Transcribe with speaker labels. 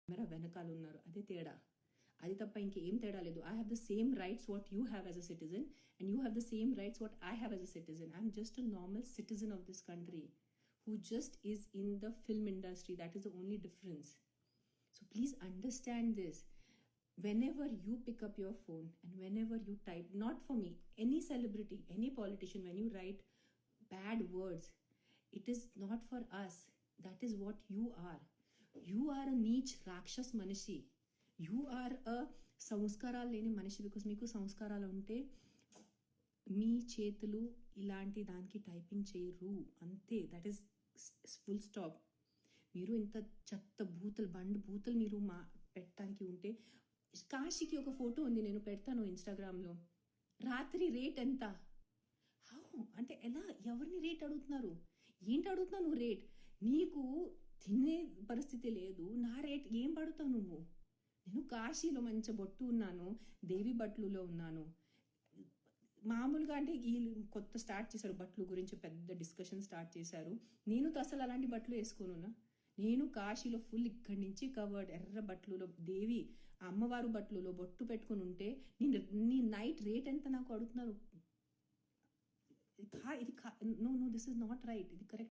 Speaker 1: Camera వెనకాల ఉన్నారు, అదే తేడా. అది తప్ప ఇంకేం తేడా లేదు. I have the same rights what you have as a citizen and you have the same rights what I have as a citizen. I'm just a normal citizen of this country who just is in the film industry. That is the only difference. So please understand this. Whenever you pick up your phone and whenever you type, not for me, any celebrity, any politician, when you write bad words, it is not for us. That is what you are. You are a neech rakshas manishi. You are a సంస్కారాలు లేని మనిషి. Because మీకు సంస్కారాలు ఉంటే మీ చేతులు ఇలాంటి దానికి typing చేయరు, అంతే. That is full stop. మీరు ఇంత చెత్త బండు బూతులు మీరు పెట్టడానికి ఉంటే, కాశీకి ఒక ఫోటో ఉంది, నేను పెడతాను ఇన్స్టాగ్రామ్లో. రాత్రి రేట్ ఎంత? హౌ అంటే ఎలా? ఎవరిని రేట్ అడుగుతున్నారు? ఏంటి అడుగుతున్నావు నువ్వు రేట్? నీకు తినే పరిస్థితి లేదు, నా రేట్ ఏం పడుతావు నువ్వు? నేను కాశీలో మంచి బొట్టు ఉన్నాను, దేవి బట్లులో ఉన్నాను. మామూలుగా అంటే వీళ్ళు కొత్త స్టార్ట్ చేశారు బట్టలు గురించి, పెద్ద డిస్కషన్ స్టార్ట్ చేశారు. నేను అసలు అలాంటి బట్టలు వేసుకోనున్నా. నేను కాశీలో ఫుల్ ఇక్కడి నుంచి కవర్డ్ ఎర్ర బట్టలులో దేవి అమ్మవారు బట్టలులో బొట్టు పెట్టుకుని ఉంటే నీ నైట్ రేట్ ఎంత నాకు అడుగుతున్నారు? ఇది no this is not right. ఇది కరెక్ట్